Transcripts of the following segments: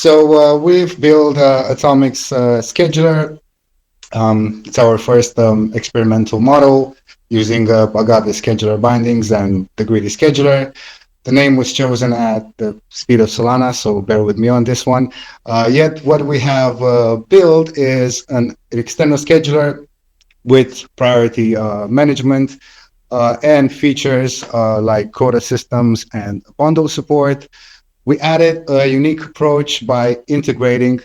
We've built Atomic's scheduler. It's our first experimental model using Agave scheduler bindings and the Greedy scheduler. The name was chosen at the speed of Solana, so bear with me on this one. Yet what we have built is an external scheduler with priority management and features like quota systems and bundle support. We added a unique approach by integrating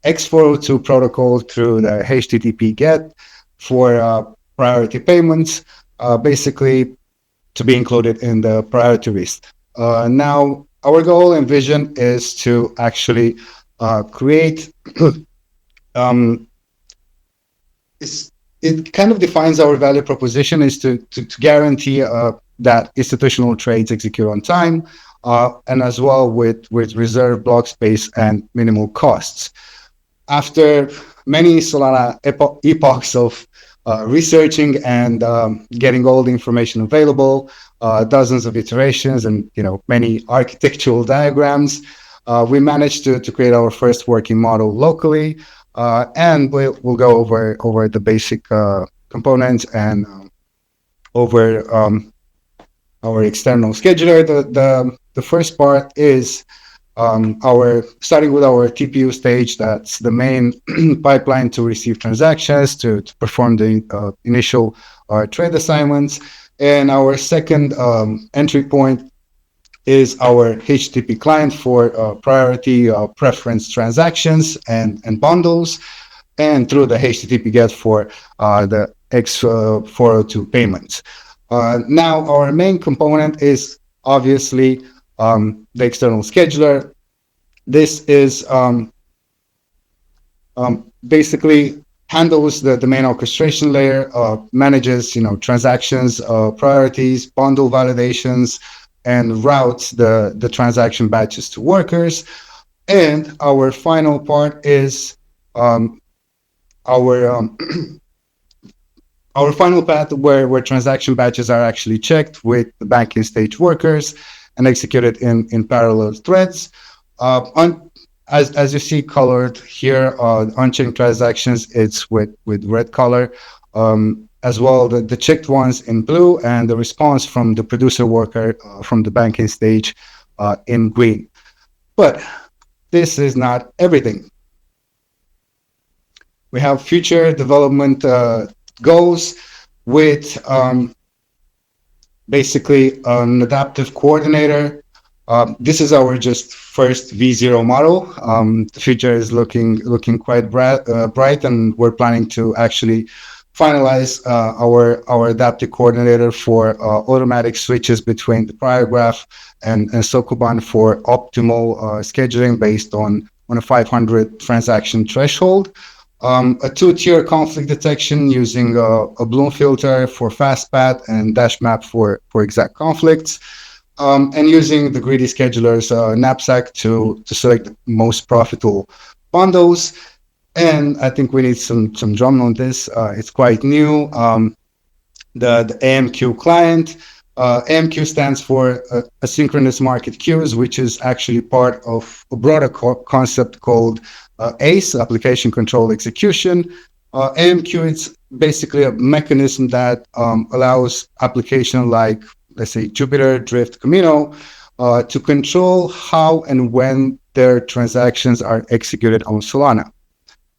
X402 protocol through the HTTP GET for priority payments, basically to be included in the priority list. Now, our goal and vision is to actually create um, it kind of defines our value proposition is to guarantee that institutional trades execute on time and as well with reserve block space and minimal costs. After many Solana epochs of researching and getting all the information available, dozens of iterations and many architectural diagrams, we managed to create our first working model locally. And we'll go over the basic components and over our external scheduler. The first part is our starting with our TPU stage. That's the main pipeline to receive transactions to perform the initial trade assignments. And our second entry point is our HTTP client for priority preference transactions and bundles, and through the HTTP GET for the X402 payments. Now, our main component is obviously the external scheduler. This is basically handles the main orchestration layer, manages transactions, priorities, bundle validations, and routes the transaction batches to workers. And our final part is our our final path where transaction batches are actually checked with the banking stage workers and executed in parallel threads. As you see colored here, on-chain transactions, it's with red color. As well, the checked ones in blue, and the response from the producer worker from the banking stage in green. But this is not everything. We have future development goals with basically an adaptive coordinator. This is our just first V0 model. The future is looking quite bright, and we're planning to actually finalize our adaptive coordinator for automatic switches between the prior graph and Sokoban for optimal scheduling based on a 500 transaction threshold. A two-tier conflict detection using a Bloom filter for FastPath and DashMap for exact conflicts, and using the Greedy scheduler's knapsack to select the most profitable bundles. And I think we need some drum on this. It's quite new. The AMQ client. AMQ stands for Asynchronous Market Queues, which is actually part of a broader concept called ACE, Application Control Execution. AMQ is basically a mechanism that allows application like, let's say, Jupyter, Drift, Camino, to control how and when their transactions are executed on Solana,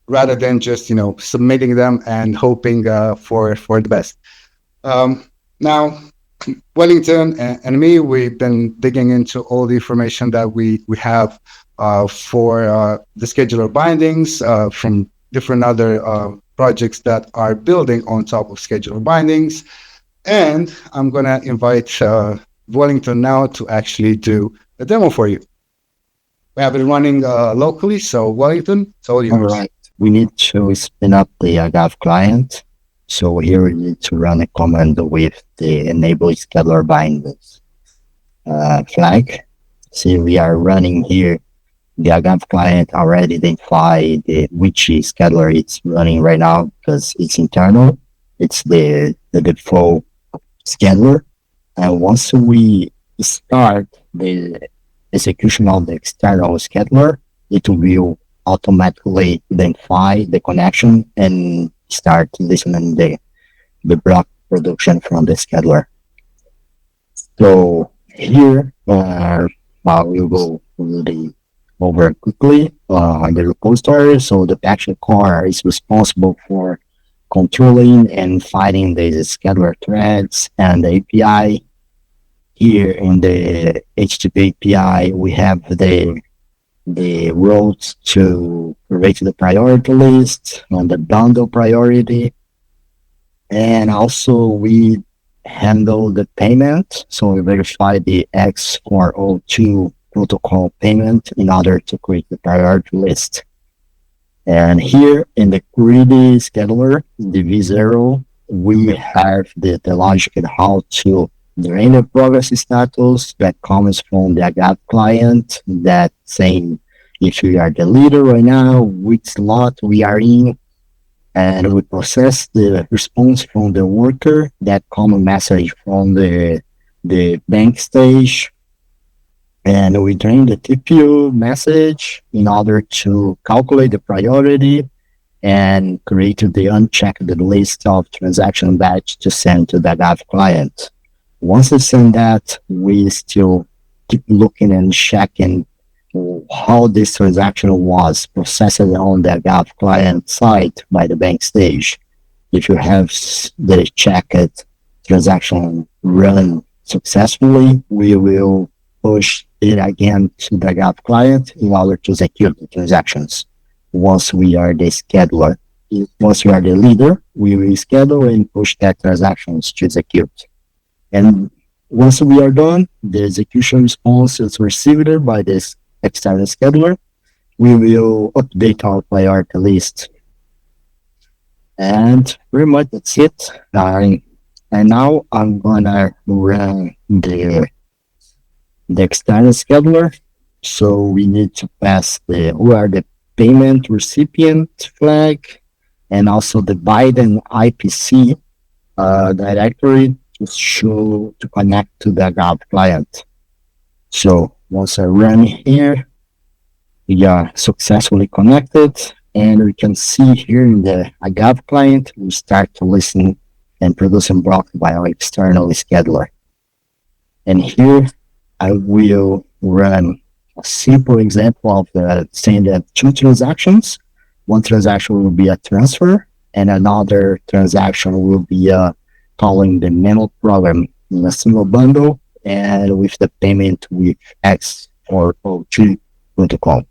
rather than just submitting them and hoping for the best. Now, Wellington and me, we've been digging into all the information that we have for the scheduler bindings from different other projects that are building on top of scheduler bindings. And I'm going to invite Wellington now to actually do a demo for you. We have it running locally, so Wellington, it's all yours. All right. We need to spin up the Agave client. So here we need to run a command with the enable scheduler bindings flag. See, we are running here. The Agave client already identified which scheduler it's running right now because it's internal. It's the default scheduler. And once we start the execution of the external scheduler, it will automatically identify the connection and start listening the block production from the scheduler. So here, I will go really over quickly the repository. So the action core is responsible for controlling and finding the scheduler threads and the API. Here in the HTTP API, we have the routes to create the priority list on the bundle priority. And also we handle the payment. So we verify the X402 protocol payment in order to create the priority list. And here in the greedy scheduler, the V0, we have the logic in how to drain the progress status that comes from the AGAP client that saying if we are the leader right now, which slot we are in, and we process the response from the worker, that common message from the bank stage, and we drain the TPU message in order to calculate the priority and create the unchecked list of transaction batch to send to the AGAP client. Once we send that, we still keep looking and checking how this transaction was processed on the AGAP client side by the bank stage. If you have the checked transaction run successfully, we will push it again to the AGAP client in order to execute the transactions. Once we are the scheduler, once we are the leader, we will schedule and push that transactions to execute. And once we are done, the execution response is received by this external scheduler. We will update our priority list. And pretty much that's it. And now I'm gonna run the external scheduler. So we need to pass who are the payment recipient flag and also the Biden IPC directory to connect to the AGAP client. So once I run here, we are successfully connected, and we can see here in the AGAP client, we start to listen and producing block by our external scheduler. And here I will run a simple example of saying that two transactions. One transaction will be a transfer, and another transaction will be calling the memo program in a single bundle and with the payment with X402 protocol.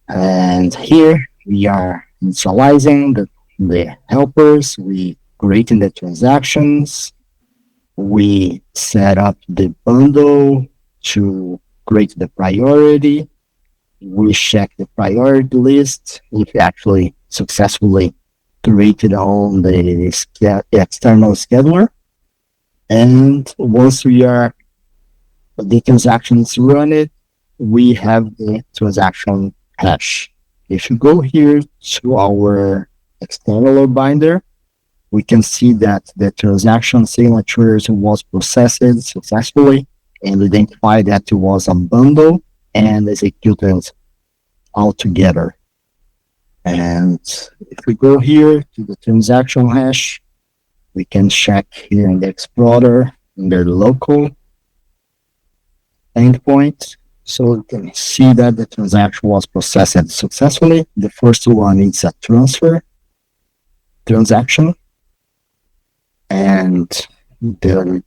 And here we are initializing the helpers, we creating the transactions, we set up the bundle to create the priority, we check the priority list if actually successfully created on the external scheduler. And once the transactions run it, we have the transaction hash. If you go here to our external binder, we can see that the transaction signatures was processed successfully and identified that it was a bundle and executed all together. And if we go here to the transaction hash, we can check here in the Explorer in the local endpoint. So you can see that the transaction was processed successfully. The first one is a transfer transaction. And the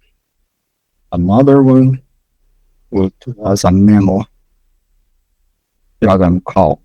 another one was a memo program call.